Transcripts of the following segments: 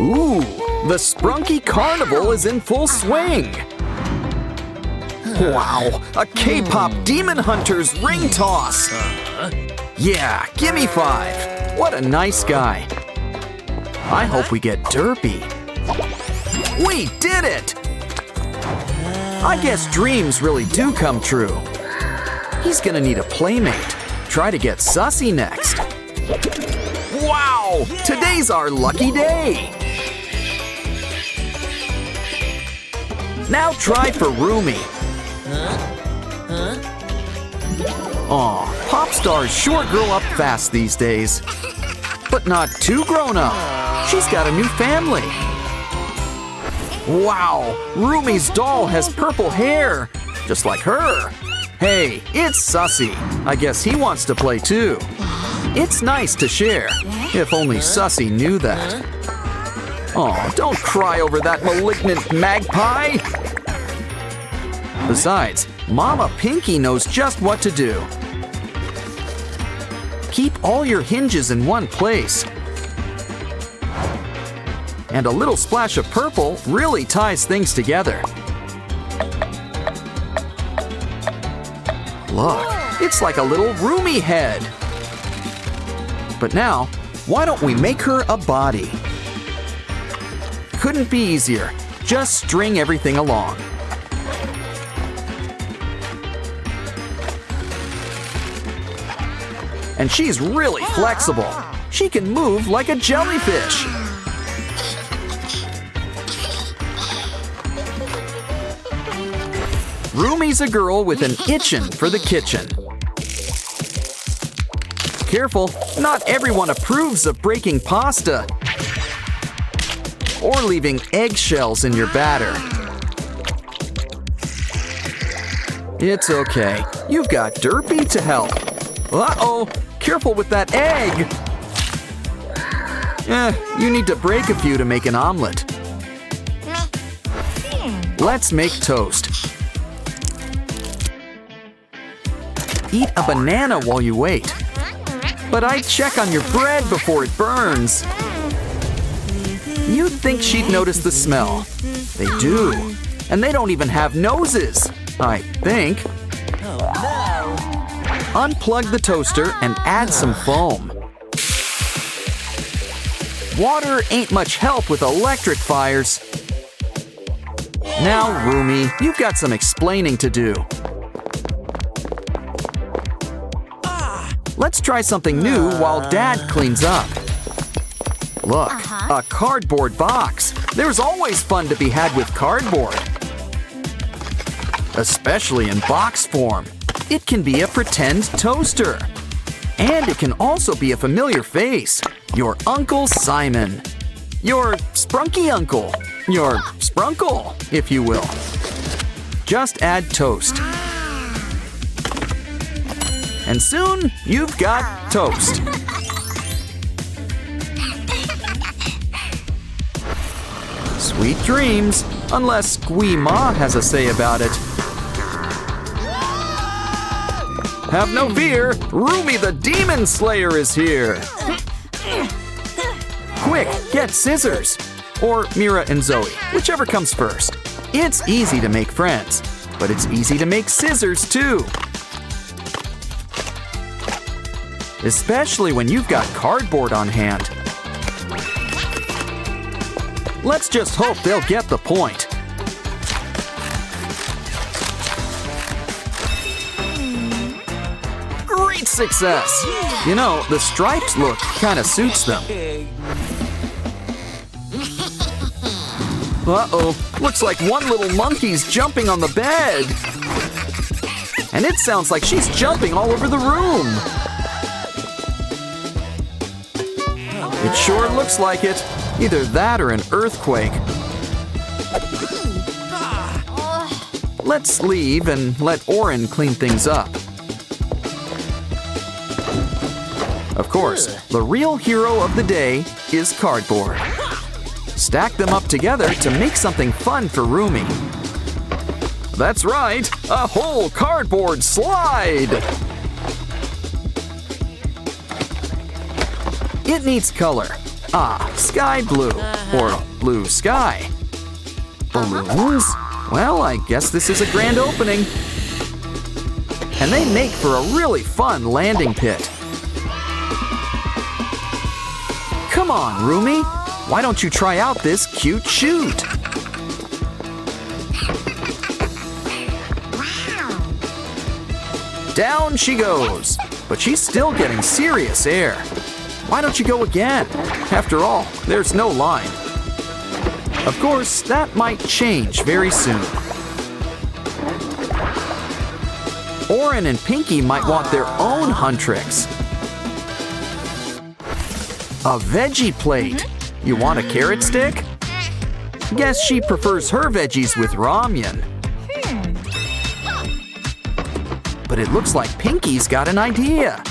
Ooh, the Sprunky carnival is in full swing. Wow, a K-pop demon hunter's ring toss. Yeah, gimme 5. What a nice guy. I hope we get derpy. We did it! I guess dreams really do come true. He's gonna need a playmate. Try to get sussy next. Wow! Today's our lucky day! Now try for Roomie. Aw, pop stars sure grow up fast these days. But not too grown up. She's got a new family. Wow, Roomie's doll has purple hair, just like her. Hey, it's Sussy. I guess he wants to play too. It's nice to share, if only Sussy knew that. Aw, don't cry over that malignant magpie. Besides, Mama Pinky knows just what to do. Keep all your hinges in one place. And a little splash of purple really ties things together. Look, it's like a little Roomie head. But now, why don't we make her a body? Couldn't be easier. Just string everything along. And she's really flexible. She can move like a jellyfish. Roomie's a girl with an itchin' for the kitchen. Careful, not everyone approves of breaking pasta or leaving eggshells in your batter. It's okay, you've got Derpy to help. Uh-oh, careful with that egg. You need to break a few to make an omelet. Let's make toast. Eat a banana while you wait. But I'd check on your bread before it burns. You'd think she'd notice the smell. They do. And they don't even have noses, I think. Unplug the toaster and add some foam. Water ain't much help with electric fires. Now, Roomie, you've got some explaining to do. Let's try something new while Dad cleans up. Look, a cardboard box. There's always fun to be had with cardboard. Especially in box form. It can be a pretend toaster. And it can also be a familiar face. Your Uncle Simon. Your Sprunky Uncle. Your Sprunkle, if you will. Just add toast. And soon, you've got toast. Sweet dreams, unless Squee Ma has a say about it. Have no fear, Rumi the Demon Slayer is here. Quick, get scissors. Or Mira and Zoe, whichever comes first. It's easy to make friends, but it's easy to make scissors too. Especially when you've got cardboard on hand. Let's just hope they'll get the point. Great success! You know, the stripes look kinda suits them. Uh-oh, looks like one little monkey's jumping on the bed. And it sounds like she's jumping all over the room. It sure looks like it. Either that or an earthquake. Let's leave and let Orin clean things up. Of course, the real hero of the day is cardboard. Stack them up together to make something fun for Roomie. That's right, a whole cardboard slide! It needs color. Ah, sky blue, or blue sky. Balloons? Well, I guess this is a grand opening. And they make for a really fun landing pit. Come on, Roomie. Why don't you try out this cute chute? Down she goes, but she's still getting serious air. Why don't you go again? After all, there's no line. Of course, that might change very soon. Orin and Pinky might want their own huntrix. A veggie plate. You want a carrot stick? Guess she prefers her veggies with ramen. But it looks like Pinky's got an idea.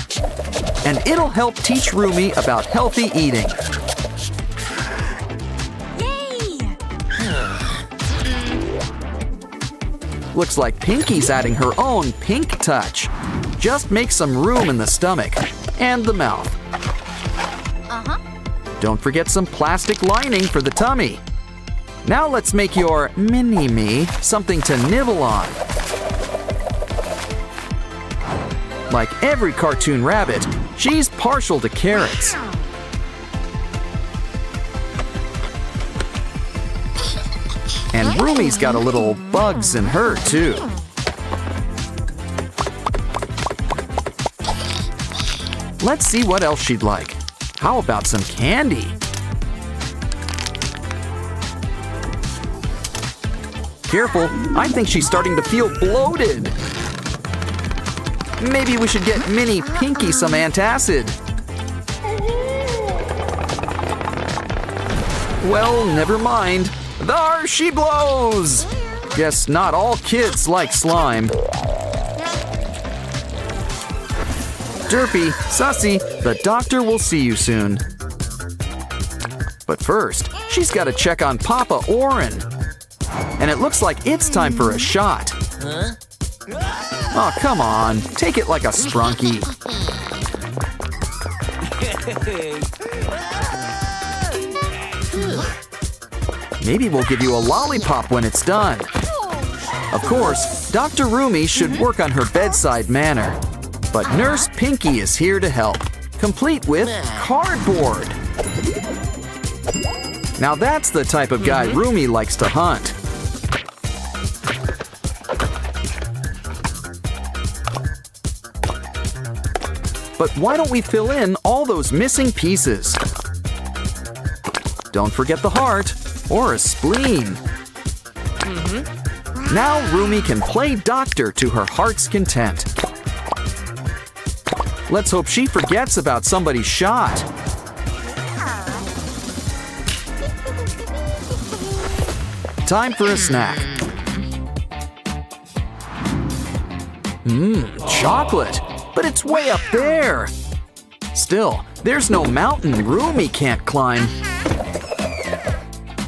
And it'll help teach Roomie about healthy eating. Looks like Pinky's adding her own pink touch. Just make some room in the stomach and the mouth. Don't forget some plastic lining for the tummy. Now let's make your mini-me something to nibble on. Like every cartoon rabbit, she's partial to carrots. And Roomie's got a little bugs in her, too. Let's see what else she'd like. How about some candy? Careful, I think she's starting to feel bloated. Maybe we should get Mini Pinky some antacid. Well, never mind. There she blows! Guess not all kids like slime. Derpy, Sussy, the doctor will see you soon. But first, she's got to check on Papa Orin. And it looks like it's time for a shot. Oh, come on. Take it like a Sprunky. Maybe we'll give you a lollipop when it's done. Of course, Dr. Roomie should work on her bedside manner. But Nurse Pinky is here to help, complete with cardboard. Now that's the type of guy Roomie likes to hunt. But why don't we fill in all those missing pieces? Don't forget the heart or a spleen. Now Roomie can play doctor to her heart's content. Let's hope she forgets about somebody's shot. Time for a snack. Chocolate, but it's way up there. Still, there's no mountain Roomie can't climb.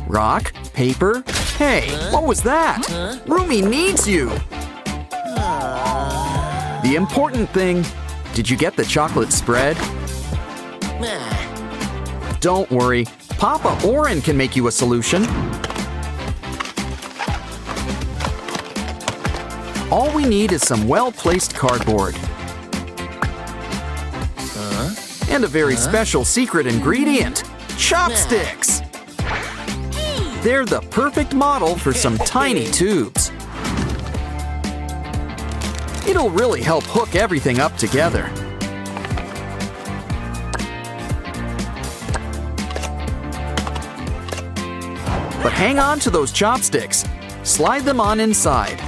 Rock, paper, hey, what was that? Roomie needs you. The important thing, did you get the chocolate spread? Don't worry, Papa Orin can make you a solution. All we need is some well-placed cardboard. And a very special secret ingredient, chopsticks. They're the perfect model for some tiny tubes. It'll really help hook everything up together. But hang on to those chopsticks. Slide them on inside.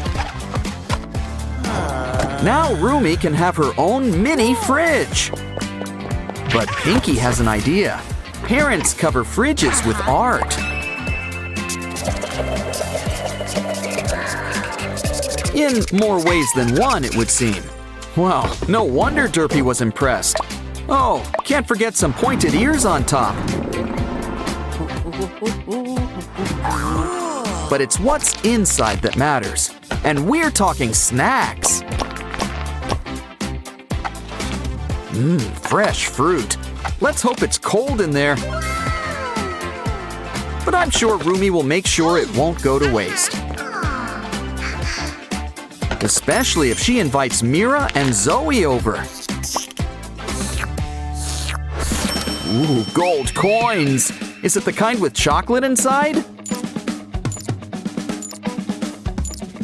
Now Roomie can have her own mini fridge. But Pinky has an idea. Parents cover fridges with art. In more ways than one, it would seem. Wow, no wonder Derpy was impressed. Oh, can't forget some pointed ears on top. But it's what's inside that matters. And we're talking snacks. Fresh fruit. Let's hope it's cold in there. but I'm sure Roomie will make sure it won't go to waste. Especially if she invites Mira and Zoe over. Ooh, gold coins! Is it the kind with chocolate inside?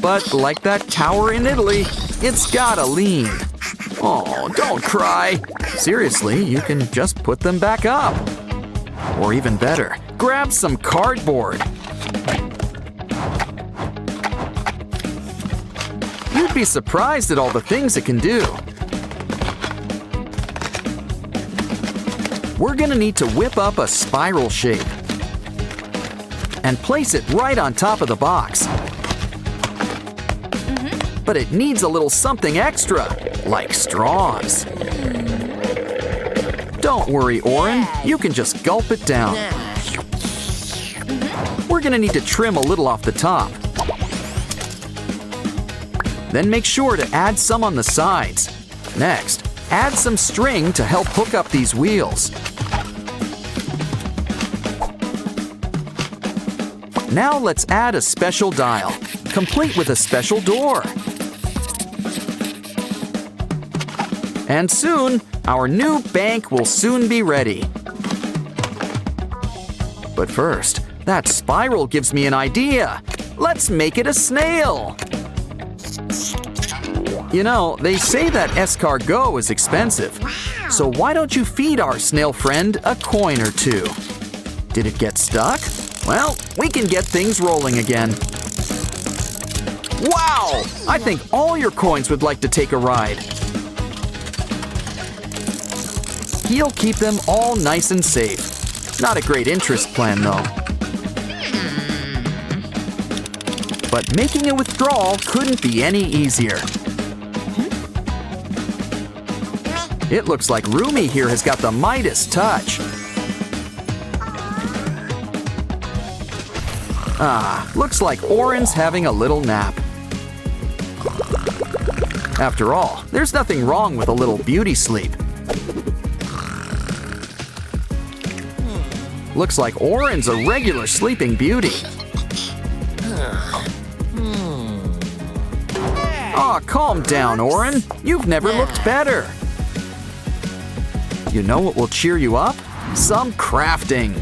But like that tower in Italy, it's gotta lean. Oh, don't cry. Seriously, you can just put them back up. Or even better, grab some cardboard. You'd be surprised at all the things it can do. We're gonna need to whip up a spiral shape and place it right on top of the box. But it needs a little something extra, like straws. Don't worry, Orin, you can just gulp it down. We're gonna need to trim a little off the top. Then make sure to add some on the sides. Next, add some string to help hook up these wheels. Now let's add a special dial, complete with a special door. And soon, our new bank will soon be ready. But first, that spiral gives me an idea. Let's make it a snail. You know, they say that escargot is expensive. So why don't you feed our snail friend a coin or two? Did it get stuck? Well, we can get things rolling again. Wow! I think all your coins would like to take a ride. He'll keep them all nice and safe. Not a great interest plan, though. But making a withdrawal couldn't be any easier. It looks like Roomie here has got the Midas touch. Ah, looks like Orin's having a little nap. After all, there's nothing wrong with a little beauty sleep. Looks like Orin's a regular sleeping beauty. Aw, calm down, Orin. You've never looked better. You know what will cheer you up? Some crafting.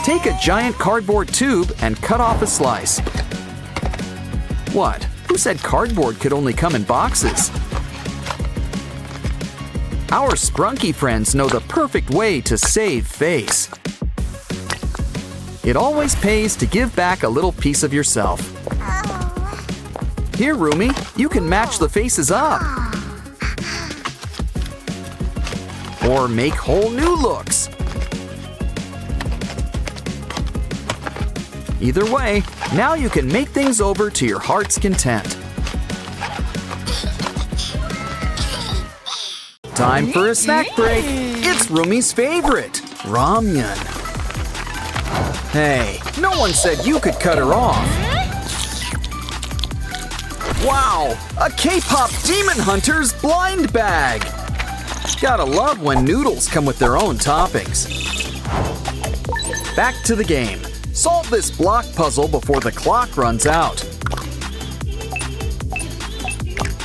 Take a giant cardboard tube and cut off a slice. What? Who said cardboard could only come in boxes? Our Sprunky friends know the perfect way to save face. It always pays to give back a little piece of yourself. Here, Roomie, you can match the faces up. Or make whole new looks. Either way, now you can make things over to your heart's content. Time for a snack break. It's Roomie's favorite, ramen. Hey, no one said you could cut her off. Wow, a K-pop Demon Hunter's blind bag. Gotta love when noodles come with their own toppings. Back to the game. Solve this block puzzle before the clock runs out.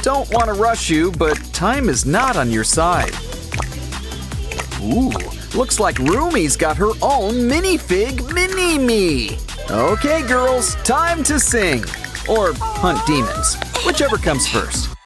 Don't want to rush you, but time is not on your side. Ooh, looks like Roomie's got her own minifig mini-me. Okay, girls, time to sing. Or hunt demons, whichever comes first.